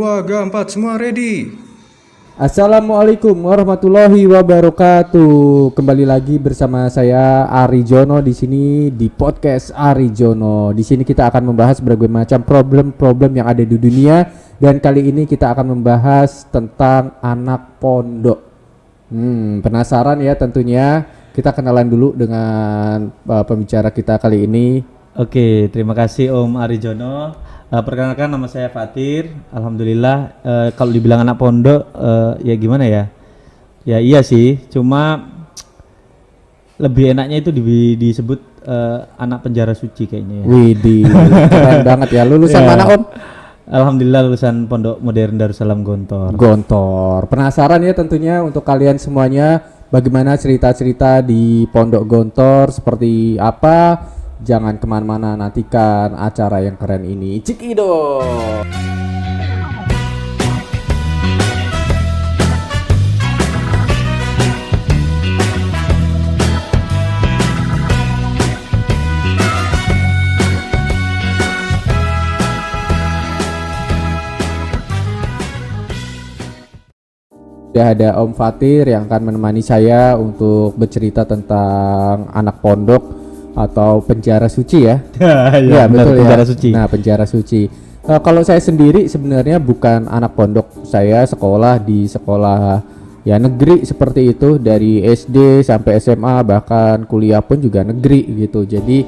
2, 4, semua ready. Assalamualaikum warahmatullahi wabarakatuh. Kembali lagi bersama saya Ari Jono di sini di podcast Ari Jono. Di sini kita akan membahas berbagai macam problem-problem yang ada di dunia, dan kali ini kita akan membahas tentang anak pondok. Penasaran ya tentunya. Kita kenalan dulu dengan pembicara kita kali ini. Oke, terima kasih Om Ari Jono. Perkenalkan, nama saya Fatir. Alhamdulillah, kalau dibilang anak pondok, ya gimana ya? Ya iya sih, cuma lebih enaknya itu disebut anak penjara suci kayaknya ya. Widih, keren banget ya. Lulusan mana Om? Alhamdulillah lulusan Pondok Modern Darussalam Gontor. Gontor. Penasaran ya tentunya untuk kalian semuanya, bagaimana cerita-cerita di Pondok Gontor, seperti apa? Jangan kemana-mana, nantikan acara yang keren ini. Cikido. Sudah ada Om Fatir yang akan menemani saya untuk bercerita tentang anak pondok atau penjara suci ya. Ya, betul, penjara suci. Nah, penjara suci. Kalau saya sendiri sebenarnya bukan anak pondok. Saya sekolah di sekolah ya negeri seperti itu, dari SD sampai SMA, bahkan kuliah pun juga negeri gitu. Jadi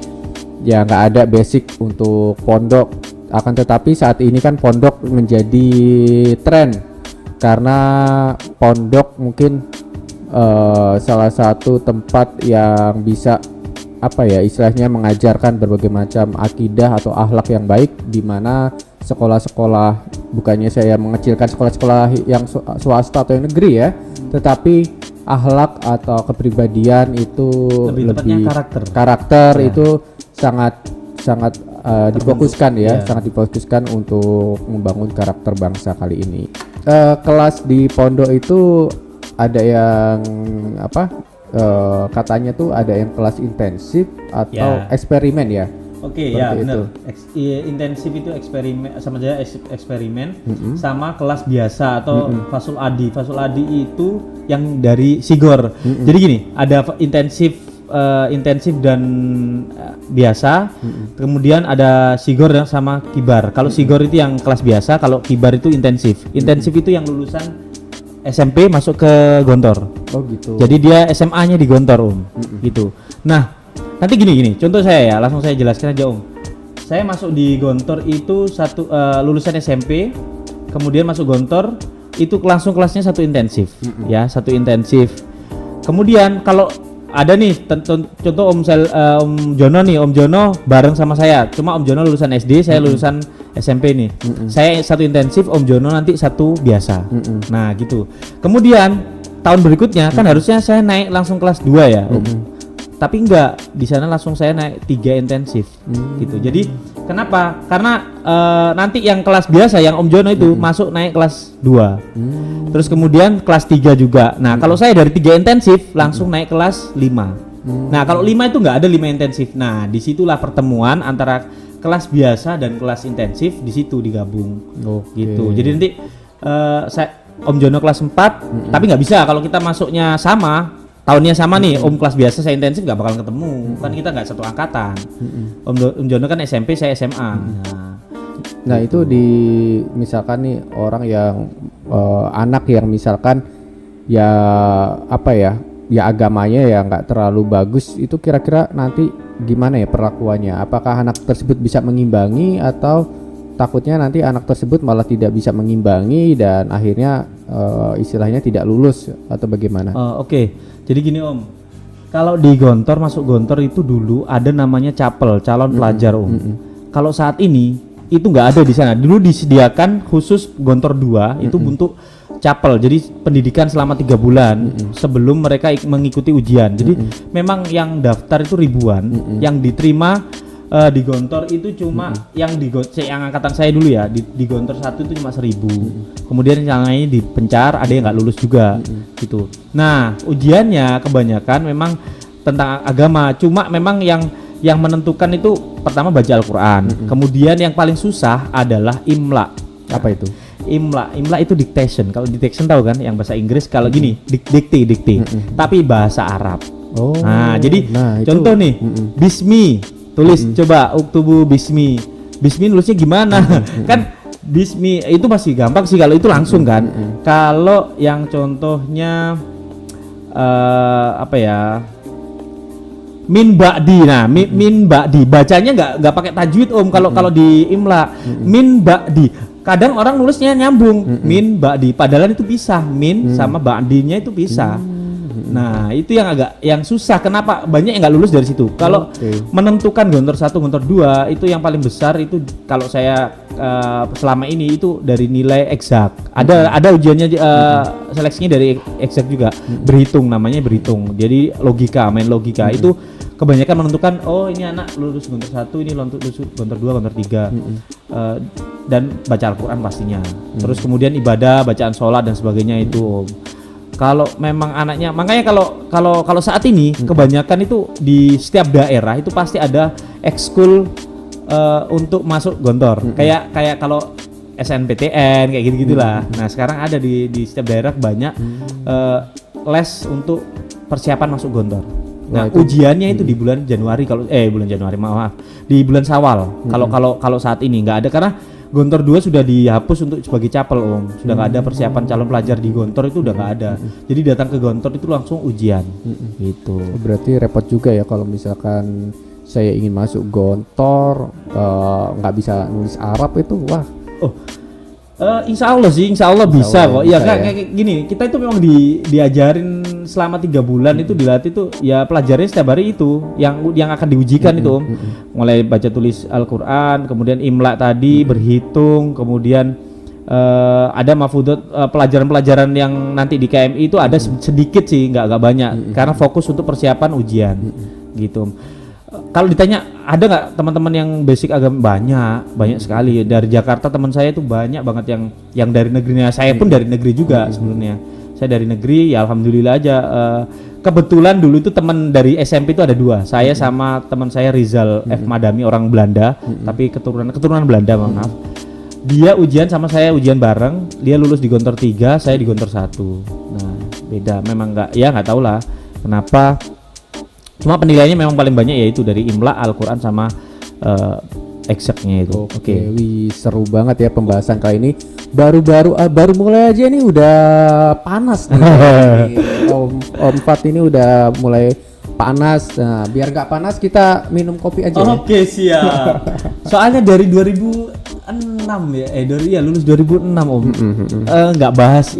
ya nggak ada basic untuk pondok. Akan tetapi saat ini kan pondok menjadi tren, karena pondok mungkin salah satu tempat yang bisa istilahnya mengajarkan berbagai macam akidah atau akhlak yang baik, di mana sekolah-sekolah, bukannya saya mengecilkan sekolah-sekolah yang swasta atau yang negeri ya, tetapi akhlak atau kepribadian itu lebih karakter ya. Itu sangat difokuskan ya, sangat difokuskan untuk membangun karakter bangsa kali ini. Kelas di pondok itu ada yang katanya tuh ada yang kelas intensif atau eksperimen ya. Oke, ya benar. Intensif itu eksperimen, sama aja eksperimen, sama kelas biasa atau Fasul Adi. Fasul Adi itu yang dari Sigor. Jadi gini, ada intensif dan biasa. Kemudian ada Sigor sama Kibar. Kalau Sigor itu yang kelas biasa, kalau Kibar itu intensif. Intensif itu yang lulusan SMP masuk ke Gontor. Oh gitu. Jadi dia SMA-nya di Gontor gitu. Nah, nanti gini. Contoh saya ya, langsung saya jelaskan aja Om. Saya masuk di Gontor itu lulusan SMP, kemudian masuk Gontor itu langsung kelasnya satu intensif, ya satu intensif. Kemudian kalau ada nih contoh Om Jono nih, Om Jono bareng sama saya. Cuma Om Jono lulusan SD, saya lulusan SMP nih. Saya satu intensif, Om Jono nanti satu biasa. Nah, gitu. Kemudian tahun berikutnya kan harusnya saya naik langsung kelas 2 ya, Om. Tapi enggak, di sana langsung saya naik 3 intensif. Gitu. Jadi kenapa? Karena nanti yang kelas biasa yang Om Jono itu masuk naik kelas 2. Terus kemudian kelas 3 juga. Nah, kalau saya dari 3 intensif langsung naik kelas 5. Nah, kalau 5 itu enggak ada 5 intensif. Nah, disitulah pertemuan antara kelas biasa dan kelas intensif, di situ digabung. Gitu. Jadi nanti Om Jono kelas 4, tapi nggak bisa kalau kita masuknya sama, tahunnya sama nih, Om kelas biasa saya intensif nggak bakal ketemu, kan kita nggak satu angkatan. Om Jono kan SMP, saya SMA. Nah itu misalkan nih orang yang anak yang misalkan ya agamanya ya nggak terlalu bagus, itu kira-kira nanti gimana ya perlakuannya? Apakah anak tersebut bisa mengimbangi, atau takutnya nanti anak tersebut malah tidak bisa mengimbangi dan akhirnya istilahnya tidak lulus atau bagaimana? Oke. Jadi gini Om, kalau di Gontor, masuk Gontor itu dulu ada namanya CAPEL, calon pelajar Om. Kalau saat ini itu nggak ada di sana. Dulu disediakan khusus Gontor 2 itu untuk CAPEL, jadi pendidikan selama 3 bulan sebelum mereka mengikuti ujian. Jadi memang yang daftar itu ribuan, yang diterima di Gontor itu cuma yang angkatan saya dulu ya, di Gontor 1 itu cuma 1000. Kemudian yang lainnya dipencar, ada yang nggak lulus juga gitu. Nah, ujiannya kebanyakan memang tentang agama, cuma memang yang menentukan itu pertama baca Al-Quran, kemudian yang paling susah adalah imla. Apa itu? Imla itu dictation. Kalau dictation tahu kan, yang bahasa Inggris. Kalau gini, dikti. Tapi bahasa Arab. Oh. Nah, jadi itu. contoh nih, Bismi, tulis coba uktubu Bismi. Bismi nulisnya gimana? Kan Bismi itu masih gampang sih kalau itu langsung kan. Kalau yang contohnya apa ya? Min ba'di. Nah, min ba'di bacanya nggak pakai tajwid Om kalau di Imla. Min ba'di. Kadang orang nulisnya nyambung min ba'di padahal itu pisah. Min sama ba'dinya itu pisah. Nah, itu yang susah. Kenapa banyak yang nggak lulus dari situ? Kalau menentukan gontor 1, gontor 2 itu yang paling besar itu kalau saya selama ini itu dari nilai eksak. Ada ujiannya seleksinya dari eksak juga. Berhitung namanya berhitung. Jadi logika, main logika itu kebanyakan menentukan ini anak lulus gontor 1, ini lulus gontor 2, gontor 3. Dan baca Al-Qur'an pastinya. Terus kemudian ibadah, bacaan sholat dan sebagainya itu. Kalau memang anaknya, makanya kalau saat ini kebanyakan itu di setiap daerah itu pasti ada ekskul untuk masuk gontor. Kayak kalau SNPTN kayak gitu-gitulah. Nah, sekarang ada di setiap daerah banyak les untuk persiapan masuk gontor. Nah, ujiannya itu di bulan Januari di bulan Syawal. Kalau saat ini nggak ada karena Gontor 2 sudah dihapus untuk sebagai capel Om. Sudah nggak ada persiapan calon pelajar di Gontor itu udah nggak ada. Jadi datang ke Gontor itu langsung ujian. Gitu. Berarti repot juga ya kalau misalkan saya ingin masuk Gontor nggak bisa nulis Arab itu wah. Insya Allah bisa kok. Iya kayak gini. Kita itu memang diajarin selama 3 bulan itu dilatih tuh ya pelajarannya setiap hari itu yang akan diujikan itu Om. Mulai baca tulis Al-Qur'an, kemudian Imla tadi, berhitung, kemudian ada mafudot pelajaran-pelajaran yang nanti di KMI itu ada sedikit sih, nggak banyak karena fokus untuk persiapan ujian gitu. Kalau ditanya ada nggak teman-teman yang basic agama banyak sekali dari Jakarta. Teman saya itu banyak banget yang dari negerinya. Saya pun dari negeri juga sebenarnya. Saya dari negeri ya alhamdulillah aja. Kebetulan dulu itu teman dari SMP itu ada 2. Saya sama teman saya Rizal F Madami, orang Belanda tapi keturunan Belanda maaf. Dia ujian sama saya ujian bareng. Dia lulus di Gontor 3, saya di Gontor 1. Nah beda memang nggak tahu lah kenapa. Cuma penilaiannya memang paling banyak yaitu dari Imla, Al-Qur'an sama eksaknya itu. Oke. Wih, seru banget ya pembahasan kali ini. Baru mulai aja nih udah panas nih. Om Fat ini udah mulai panas. Nah, biar nggak panas kita minum kopi aja. Oke, siap. Soalnya dari 2006 ya, lulus 2006 Om. Nggak bahas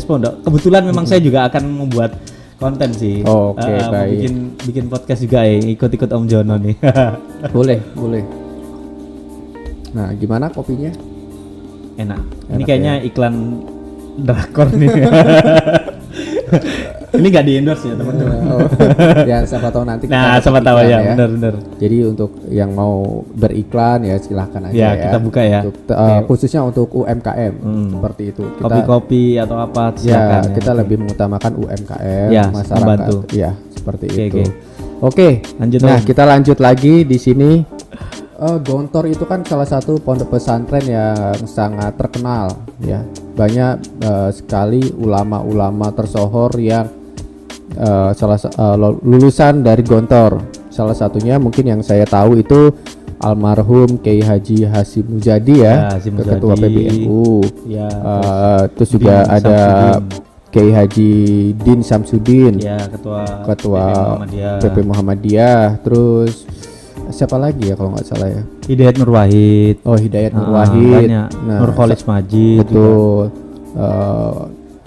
pondok. Kebetulan memang saya juga akan membuat konten sih. Oke, baik. Bikin podcast juga ya, ikut Om Jono nih. Boleh. Nah, gimana kopinya? Enak ini kayaknya ya. Iklan drakor nih. Ini nggak di endorse ya teman-teman. Ya siapa tahu nanti. Nah siapa tahu ya, benar. Jadi untuk yang mau beriklan ya silahkan aja ya. Kita buka ya. Khususnya untuk UMKM seperti itu. Kopi-kopi atau apa? Silakan, ya kita lebih mengutamakan UMKM ya, masyarakat. Membantu. Ya seperti itu. Oke. Lanjut. Nah kita lanjut lagi di sini. Gontor itu kan salah satu pondok pesantren yang sangat terkenal ya. Banyak sekali ulama-ulama tersohor yang lulusan dari Gontor. Salah satunya mungkin yang saya tahu itu almarhum Kiai Haji Hasyim Muzadi ya, Ketua PBNU. Ya, terus juga ada Kiai Haji Din Samsudin, ya, Ketua PP Muhammadiyah. Terus siapa lagi ya kalau nggak salah ya? Hidayat Nur Wahid. Oh, Hidayat Nur Wahid. Nur Kholis Majid. Betul.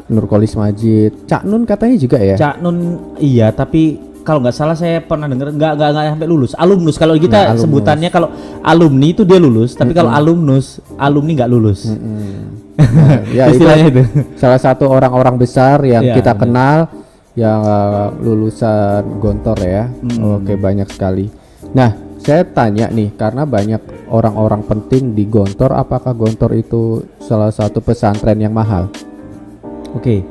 Nur Kholis Majid. Cak Nun katanya juga ya? Cak Nun iya, tapi kalau nggak salah saya pernah dengar nggak sampai lulus. Alumnus kalau kita sebutannya, kalau alumni itu dia lulus, tapi kalau alumni nggak lulus. Ya istilahnya itu. Salah satu orang-orang besar yang kita kenal yang lulusan Gontor ya. Oke, banyak sekali. Nah, saya tanya nih, karena banyak orang-orang penting di Gontor, apakah Gontor itu salah satu pesantren yang mahal? Oke.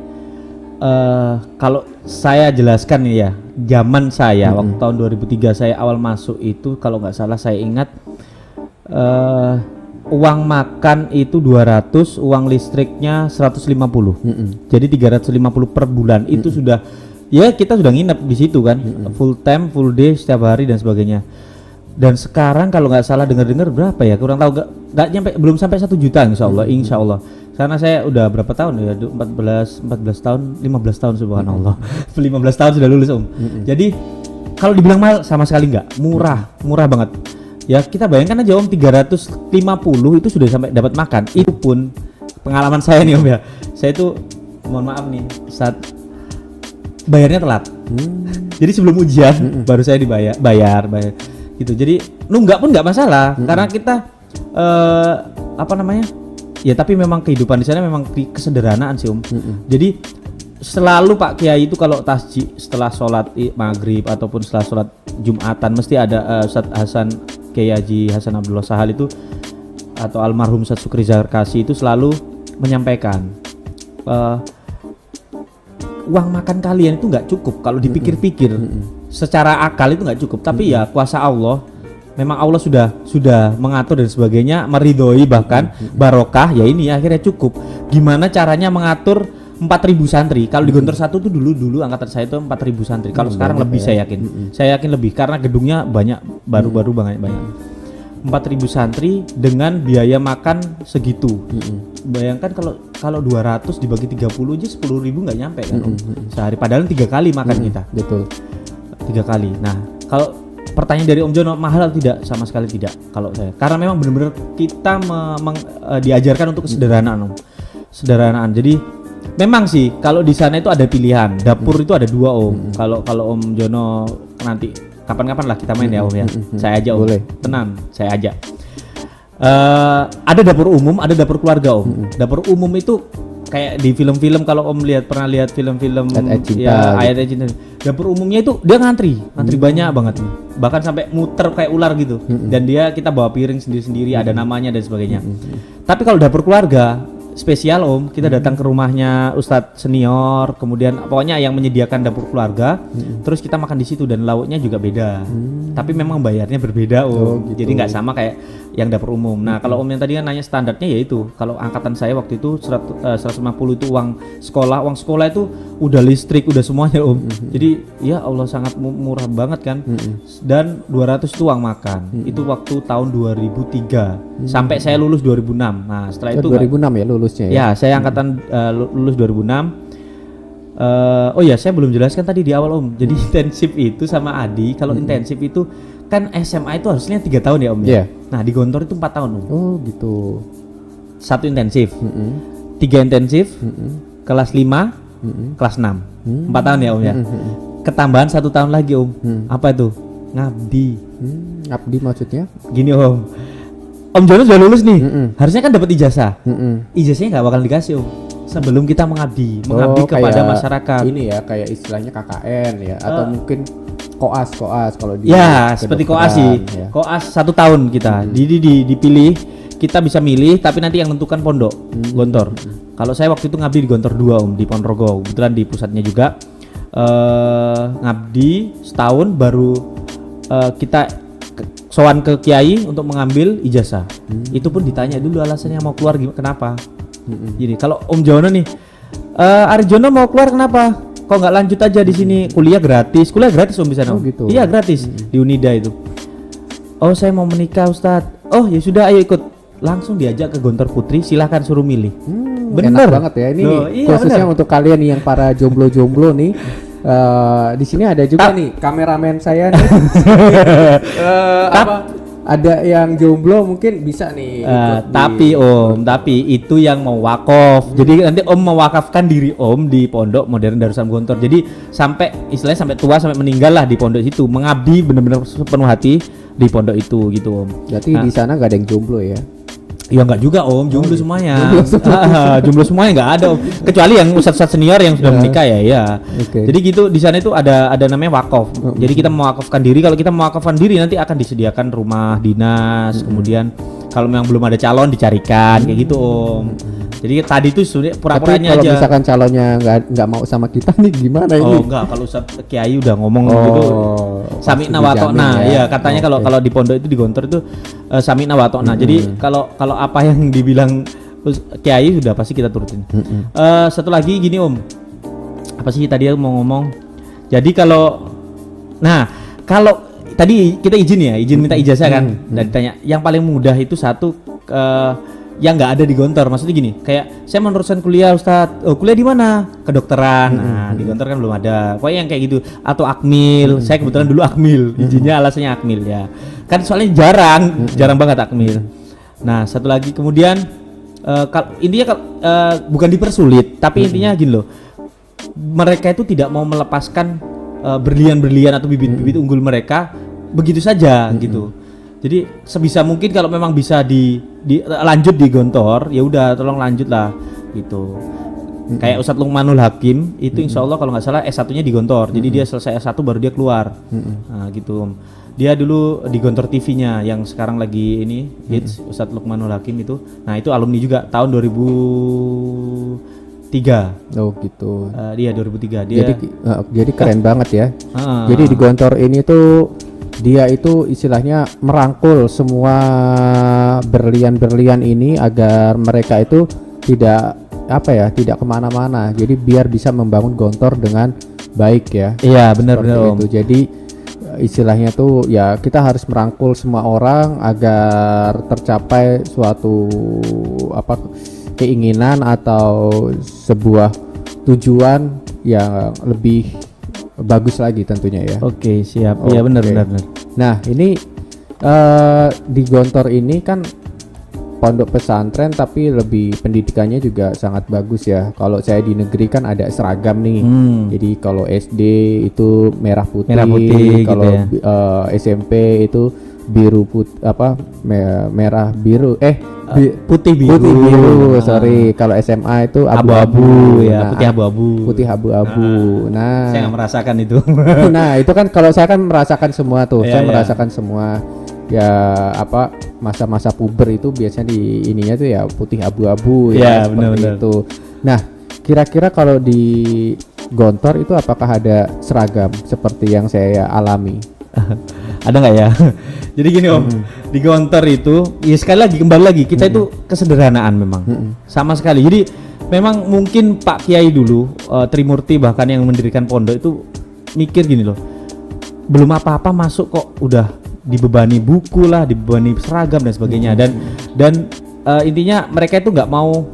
Kalau saya jelaskan nih ya, zaman saya waktu tahun 2003 saya awal masuk itu, kalau nggak salah saya ingat uang makan itu 200, uang listriknya 150. Jadi 350 per bulan. Itu sudah ya kita sudah nginep di situ kan. Full time, full day setiap hari dan sebagainya. Dan sekarang kalau nggak salah dengar-dengar berapa ya? Kurang tahu, nggak nyampe, belum sampai 1 juta insya Allah. Karena saya udah berapa tahun ya? 14 tahun, 15 tahun subhanallah. 15 tahun sudah lulus Jadi kalau dibilang mahal sama sekali nggak, murah banget. Ya kita bayangkan aja 350 itu sudah sampai dapat makan. Itu pun pengalaman saya nih ya. Saya itu mohon maaf nih saat bayarnya telat. Jadi sebelum ujian baru saya bayar gitu. Jadi nunggak pun nggak masalah karena kita ya tapi memang kehidupan di sana memang kesederhanaan sih Jadi selalu Pak Kiai itu kalau tasjih setelah sholat maghrib ataupun setelah sholat Jumatan mesti ada Ustadz Hasan Kiai Haji Hasan Abdullah Sahal itu atau almarhum Ustadz Sukri Zarkasi itu selalu menyampaikan uang makan kalian itu nggak cukup kalau dipikir-pikir secara akal itu nggak cukup, tapi ya kuasa Allah, memang Allah sudah mengatur dan sebagainya, meridhoi bahkan barokah ya ini akhirnya cukup. Gimana caranya mengatur 4.000 santri? Kalau di Gontor 1 tuh dulu angkatan saya itu 4.000 santri. Kalau sekarang lebih ya. Saya yakin lebih karena gedungnya banyak baru banyak. 4.000 santri dengan biaya makan segitu. Bayangkan kalau 200 dibagi 30 aja 10.000 nggak nyampe kan sehari. Padahal 3 kali makan kita. Betul. 3 kali. Nah, kalau pertanyaan dari Om Jono mahal atau tidak? Sama sekali tidak kalau saya. Karena memang benar-benar kita diajarkan untuk kesederhanaan Sederhanaan. Jadi memang sih kalau di sana itu ada pilihan. Dapur itu ada 2 Kalau Om Jono nanti kapan-kapan lah kita main ya Om ya. Saya aja Om. Boleh. Tenang, saya aja. Ada dapur umum, ada dapur keluarga Om. Dapur umum itu kayak di film-film kalau Om pernah lihat film-film ya Ayat Cinta. Dapur umumnya itu dia ngantri banyak banget. Bahkan sampai muter kayak ular gitu. Dan kita bawa piring sendiri-sendiri, ada namanya dan sebagainya. Tapi kalau dapur keluarga spesial Om, kita datang ke rumahnya Ustadz senior, kemudian pokoknya yang menyediakan dapur keluarga, terus kita makan di situ dan lauknya juga beda. Tapi memang bayarnya berbeda Om, gitu. Jadi nggak sama kayak yang dapur umum. Nah kalau Om yang tadi kan nanya standarnya ya itu, kalau angkatan saya waktu itu 150 itu uang sekolah itu udah listrik, udah semuanya Om. Jadi ya Allah sangat murah banget kan. Dan 200 itu uang makan. Itu waktu tahun 2003 sampai saya lulus 2006. Nah setelah itu 2006 ya lulusnya ya? Ya saya angkatan lulus 2006. Oh ya saya belum jelaskan tadi di awal Om. Jadi intensif itu sama Adi. Kalau intensif itu kan SMA itu harusnya 3 tahun ya Om ya. Nah di Gontor itu 4 tahun Om. Oh gitu. 1 intensif, 3 intensif, kelas 5, kelas 6, 4 tahun ya Om ya. Ketambahan 1 tahun lagi Om. Apa itu? Ngabdi. Ngabdi maksudnya? Gini Om Jono sudah lulus nih, harusnya kan dapat ijazah. Ijazahnya nggak bakal dikasih Om. Sebelum kita mengabdi kepada masyarakat. Ini ya kayak istilahnya KKN ya, atau mungkin koas kalau di. Ya seperti koas sih. Ya. Koas 1 tahun kita. Jadi dipilih, kita bisa milih, tapi nanti yang menentukan pondok Gontor. Kalau saya waktu itu ngabdi di Gontor 2 Om, di Ponorogo, kebetulan di pusatnya juga. Ngabdi setahun baru kita sowan ke Kiai untuk mengambil ijazah. Itu pun ditanya dulu alasannya mau keluar kenapa. Jadi kalau Om Jono nih, Arjono mau keluar kenapa? Kok nggak lanjut aja di sini? Kuliah gratis Om bisa Om. Gitu. Iya gratis di Unida itu. Oh saya mau menikah Ustadz. Oh ya sudah ayo ikut. Langsung diajak ke Gontor Putri, silahkan suruh milih. Bener banget ya ini khususnya untuk kalian nih yang para jomblo nih. Di sini ada juga nih kameramen saya nih. Ada yang jomblo mungkin bisa nih. Tapi itu yang mau wakaf. Jadi nanti Om mewakafkan diri Om di Pondok Modern Darussalam Gontor. Jadi sampai sampai tua, sampai meninggal lah di pondok itu, mengabdi benar-benar sepenuh hati di pondok itu gitu Om. Berarti di sana nggak ada yang jomblo ya? Ya enggak juga Om, jomblo semuanya. Jomblo semuanya enggak ada Om. Kecuali yang ustadz senior yang sudah menikah ya. Okay. Jadi gitu di sana itu ada namanya wakaf. Jadi kita mewakafkan diri. Kalau kita mewakafkan diri nanti akan disediakan rumah dinas. Kemudian kalau memang belum ada calon dicarikan kayak gitu Om. Jadi tadi itu sebenarnya Tapi pura-puranya kalau aja. misalkan calonnya nggak mau sama kita nih gimana ini? Oh enggak, kalau Ustaz Kiai udah ngomong Oh, gitu. pasti Sami'na wa dijamin ta'na. ya. Iya, katanya kalau Oke. kalau di pondok itu di Gontor itu sami'na wa ta'na. Jadi kalau apa yang dibilang Kiai sudah pasti kita turutin. Satu lagi gini Om. Apa sih tadi aku mau ngomong? Jadi kalau tadi kita izin minta ijazah kan. Dan ditanya yang paling mudah itu satu yang nggak ada di Gontor. Maksudnya gini, kayak saya meneruskan kuliah Ustadz. Oh, kuliah di mana? Kedokteran. Nah, di Gontor kan belum ada. Pokoknya yang kayak gitu atau Akmil. Saya kebetulan dulu Akmil. Izinnya alasannya Akmil ya. Kan soalnya jarang banget Akmil. Nah, satu lagi kemudian intinya bukan dipersulit, tapi intinya gini loh. Mereka itu tidak mau melepaskan berlian-berlian atau bibit-bibit unggul mereka begitu saja gitu. Jadi sebisa mungkin kalau memang bisa lanjut di Gontor, ya udah tolong lanjut lah gitu. Kayak Ustadz Luqmanul Hakim itu insya Allah kalau nggak salah S1-nya di Gontor. Jadi dia selesai S1 baru dia keluar. Nah, gitu. Dia dulu di Gontor TV-nya yang sekarang lagi ini hits Ustadz Luqmanul Hakim itu. Nah, itu alumni juga tahun 2003. Oh gitu. Dia 2003. Dia Jadi keren banget ya. Ah. Jadi di Gontor ini tuh dia itu istilahnya merangkul semua berlian-berlian ini agar mereka itu tidak kemana-mana. Jadi biar bisa membangun Gontor dengan baik ya. Iya, benar-benar Om. Itu. Jadi istilahnya tuh ya kita harus merangkul semua orang agar tercapai suatu keinginan atau sebuah tujuan yang lebih bagus lagi tentunya ya. Oke, siap. Iya, Oke. benar. Nah, ini di Gontor ini kan pondok pesantren tapi lebih pendidikannya juga sangat bagus ya. Kalau saya di negeri kan ada seragam nih. Jadi kalau SD itu merah putih, kalau gitu ya. SMP itu biru merah biru Putih biru. putih biru, sorry. Kalau SMA itu abu-abu ya, putih abu-abu. Putih abu-abu. Nah, Saya nggak merasakan itu. nah itu kan kalau saya kan merasakan semua tuh. Iya, Saya iya. merasakan semua ya masa-masa puber itu biasanya di ininya tuh ya putih abu-abu Iya, seperti benar-benar. itu. Nah, kira-kira kalau di Gontor itu apakah ada seragam seperti yang saya alami? Ada nggak ya? Jadi gini Om, di Gontor itu, ya kembali lagi kita itu kesederhanaan memang, sama sekali. Jadi memang mungkin Pak Kiai dulu, Trimurti bahkan yang mendirikan pondok itu mikir gini loh, belum apa-apa masuk kok udah dibebani buku lah, dibebani seragam dan sebagainya. Dan intinya mereka itu nggak mau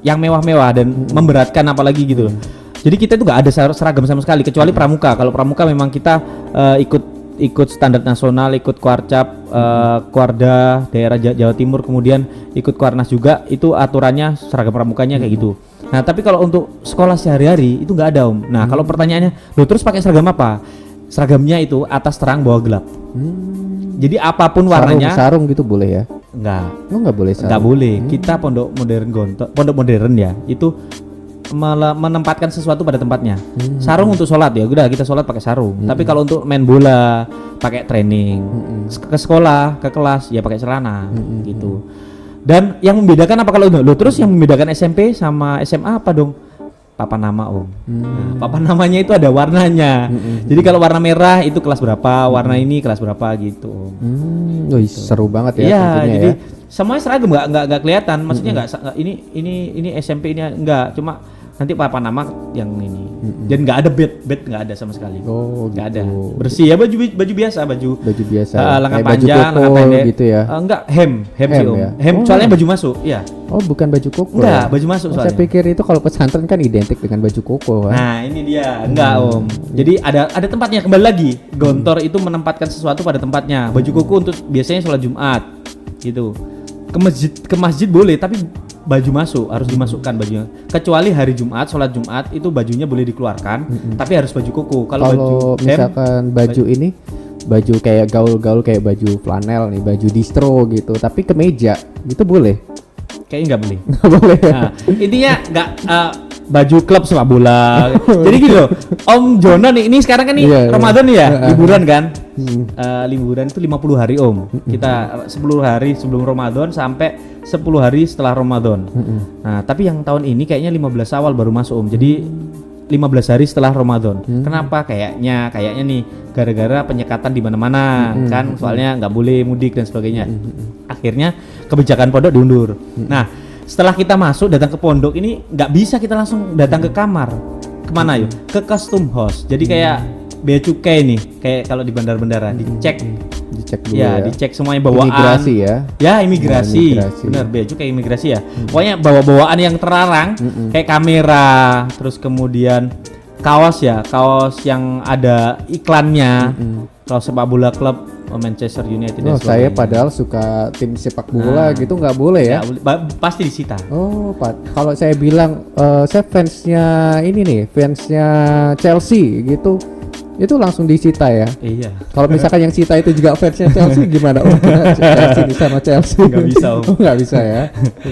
yang mewah-mewah dan memberatkan apalagi gitu loh. Jadi kita itu nggak ada seragam sama sekali kecuali pramuka. Kalau pramuka memang kita ikut standar nasional, ikut Kuarcap, Kuarda daerah Jawa Timur, kemudian ikut Kuarnas juga. Itu aturannya seragam pramukanya kayak gitu. Nah, tapi kalau untuk sekolah sehari-hari itu nggak ada Om. Nah, kalau pertanyaannya, lo terus pakai seragam apa? Seragamnya itu atas terang bawah gelap. Jadi apapun warnanya. Sarung gitu boleh ya? Enggak. Oh, nggak boleh sarung. Nggak boleh. Kita pondok modern Gontor, pondok modern ya, itu menempatkan sesuatu pada tempatnya. Sarung untuk sholat ya, udah kita sholat pakai sarung. Tapi kalau untuk main bola, pakai training. Ke sekolah, ke kelas ya pakai celana gitu. Dan yang membedakan apa kalau lo terus yang membedakan SMP sama SMA apa dong? Papan nama Om. Nah, papan namanya itu ada warnanya. Jadi kalau warna merah itu kelas berapa, warna ini kelas berapa gitu Om. Wih, seru banget ya Iya, tentunya jadi ya. semuanya seragam nggak kelihatan. Maksudnya nggak ini SMP ini enggak, cuma nanti papan nama yang ini. Dan nggak ada bed nggak ada sama sekali. Oh, Nggak gitu. ada. Bersih ya, baju biasa, baju biasa. lengan Kayak baju panjang, koko lengan pendek gitu ya. Enggak, hem Hem sih Om. ya? Hem Oh. soalnya baju masuk, ya. Oh, bukan baju koko. Enggak, ya? baju masuk Saya soalnya. pikir itu kalau pesantren kan identik dengan baju koko kan. Nah, ini dia. Enggak, Om. Jadi ada tempatnya, kembali lagi. Gontor itu menempatkan sesuatu pada tempatnya. Baju koko untuk biasanya sholat Jumat. Gitu. Ke masjid boleh, tapi baju masuk, harus dimasukkan bajunya. Kecuali hari Jumat, sholat Jumat itu bajunya boleh dikeluarkan, tapi harus baju koko. Kalau baju misalkan baju ini baju kayak gaul-gaul kayak baju flanel nih, baju distro gitu, tapi kemeja gitu boleh? kayaknya nggak boleh. Nggak boleh. Nah, intinya nggak baju klub sepak bola. Jadi gitu loh. Om Jono nih, ini sekarang kan nih Iya, Ramadan nih ya, iya. liburan kan. Liburan itu 50 hari Om. Kita 10 hari sebelum Ramadan sampai 10 hari setelah Ramadan. Nah, tapi yang tahun ini kayaknya 15 awal baru masuk Om. Jadi 15 hari setelah Ramadan. Kenapa? Kayaknya nih gara-gara penyekatan di mana-mana kan, soalnya nggak boleh mudik dan sebagainya. Akhirnya kebijakan pondok diundur. Nah, setelah kita masuk datang ke pondok ini nggak bisa kita langsung datang ke kamar. Kemana yuk? Ke custom house. Jadi kayak bea cukai nih, kayak kalau di bandara-bandara dicek dulu ya, dicek semuanya bawaan. Imigrasi ya. Ya, imigrasi. Imigrasi. Benar, bea cukai imigrasi ya. Pokoknya bawa-bawaan yang terlarang kayak kamera, terus kemudian kaos yang ada iklannya. Kaos sepak bola klub Manchester United dan Saya sebagainya. padahal suka tim sepak bola gitu nggak boleh ya. Pasti disita. Oh, kalau saya bilang saya fansnya ini nih, fansnya Chelsea gitu, itu langsung disita ya. Iya. Kalau misalkan yang sita itu juga fansnya Chelsea gimana? Oh, Chelsea di sama Chelsea. Nggak bisa, Om. Oh, nggak bisa ya.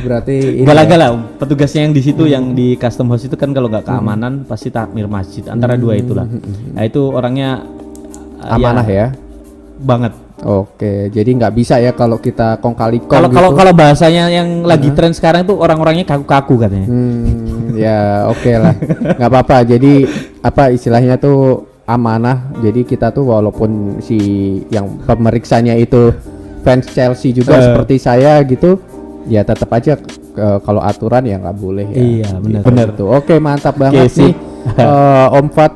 Berarti ini Gala-gala petugasnya yang di situ yang di custom house itu kan kalau nggak keamanan pasti takmir masjid antara dua itulah. Nah, itu orangnya amanah ya. Banget. Oke, jadi nggak bisa ya kalau kita kong kali kong Kalau gitu. kalau bahasanya yang lagi tren sekarang itu orang-orangnya kaku-kaku katanya. Ya oke lah, nggak apa-apa. Jadi apa istilahnya tuh amanah. Jadi kita tuh walaupun si yang pemeriksanya itu fans Chelsea juga seperti saya gitu, ya tetap aja kalau aturan ya nggak boleh ya. Iya, benar. Gitu. Benar. Oke, mantap banget sih. nih. Om Fat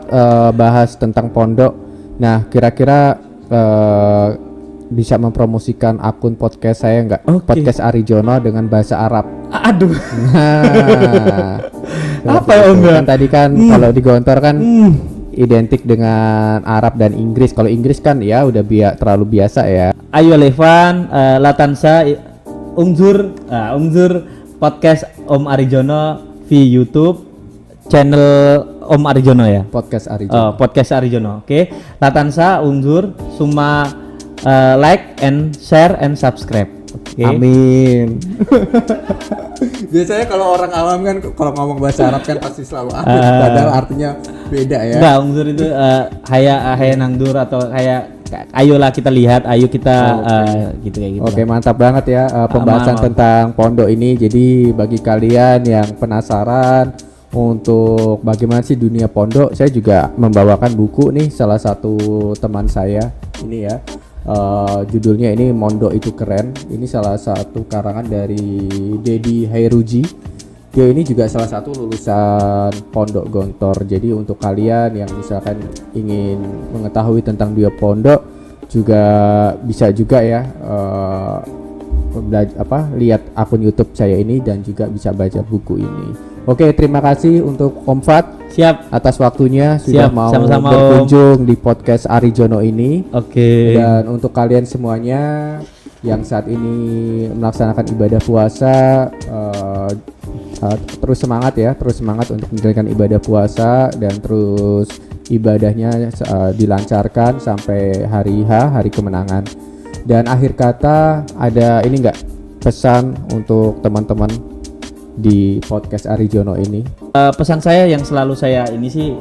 bahas tentang pondok. Nah, kira-kira bisa mempromosikan akun podcast saya nggak? Oke. Podcast Arijono dengan bahasa Arab. Aduh. Nah, Apa ya, Om ya? kan tadi kan kalau di Gontor kan identik dengan Arab dan Inggris. Kalau Inggris kan ya udah terlalu biasa ya. Ayo Levan, Latansa, Ungzur podcast Om Arijono di YouTube channel Om Arijono ya. Podcast Arijono. Podcast Arijono. Oke. Latansa, Ungzur, semua like and share and subscribe. Oke. Amin. Biasanya kalau orang awam kan kalau ngomong bahasa Arab kan pasti selalu amin, padahal artinya beda ya. Enggak, Ungzur itu haya nangdur atau ayolah kita lihat, ayo kita gitu kayak gitu. Oke, mantap banget ya pembahasan Aman. tentang pondok ini. Jadi bagi kalian yang penasaran untuk bagaimana sih dunia pondok, saya juga membawakan buku nih salah satu teman saya ini ya. Judulnya ini Mondok Itu Keren. Ini salah satu karangan dari Dedi Hairuji. Dia ini juga salah satu lulusan Pondok Gontor. Jadi untuk kalian yang misalkan ingin mengetahui tentang dunia pondok juga bisa juga ya lihat akun YouTube saya ini dan juga bisa baca buku ini. Oke, terima kasih untuk Om Fat. Siap. Atas waktunya sudah Siap, mau sama-sama, berkunjung di podcast Arijono ini. Oke. Dan untuk kalian semuanya yang saat ini melaksanakan ibadah puasa, terus semangat ya, terus semangat untuk menjalankan ibadah puasa dan terus ibadahnya dilancarkan sampai hari H, hari kemenangan. Dan akhir kata ada ini enggak pesan untuk teman-teman di podcast Arijono ini? Pesan saya yang selalu saya ini sih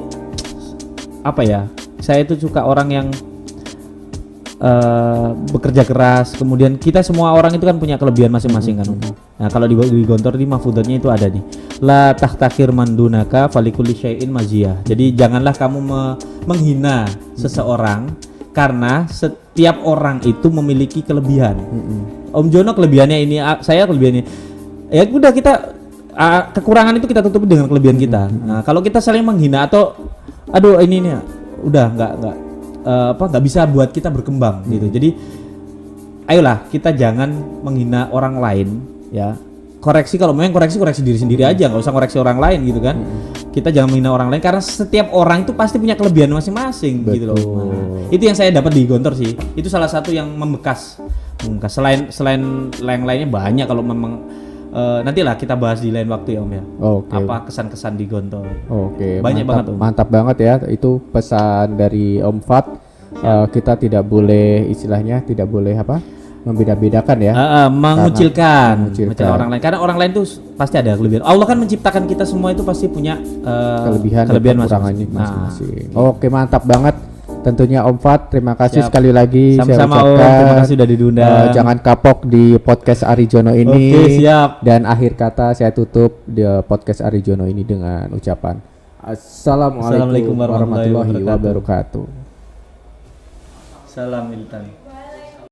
apa ya? Saya itu suka orang yang bekerja keras. Kemudian kita semua orang itu kan punya kelebihan masing-masing kan. Nah, kalau di Gontor di mahfudzatnya itu ada nih. La tahtakir mandunaka falikulli syai'in maziyah. Jadi janganlah kamu menghina seseorang karena setiap orang itu memiliki kelebihan. Om Jono kelebihannya ini, saya kelebihannya. Ya udah kita kekurangan itu kita tutupi dengan kelebihan kita. Nah, kalau kita saling menghina atau aduh ini udah nggak bisa buat kita berkembang gitu. Jadi ayolah kita jangan menghina orang lain ya. Koreksi kalau memang koreksi diri sendiri aja, nggak usah koreksi orang lain gitu kan. Kita jangan menghina orang lain karena setiap orang itu pasti punya kelebihan masing-masing gitu loh. Nah, itu yang saya dapat di Gontor sih. Itu salah satu yang membekas. Selain lainnya banyak kalau memang nantilah kita bahas di lain waktu ya Om ya. Oke. Apa kesan-kesan di Gontor. Oke, Banyak banget, Om. mantap banget ya. Itu pesan dari Om Fat. Kita tidak boleh istilahnya tidak boleh apa? membeda-bedakan ya. Mengucilkan mengucilkan orang lain karena orang lain tuh pasti ada kelebihan. Allah kan menciptakan kita semua itu pasti punya kelebihan dan kekurangannya masing-masing. Oke, mantap banget. Tentunya Om Fat, terima kasih sekali lagi. Sama-sama saya Om, ucapkan. terima kasih sudah diundang. Jangan kapok di podcast Arijono ini. Oke, siap. Dan akhir kata saya tutup di podcast Arijono ini dengan ucapan Assalamualaikum warahmatullahi wabarakatuh. Salam militan.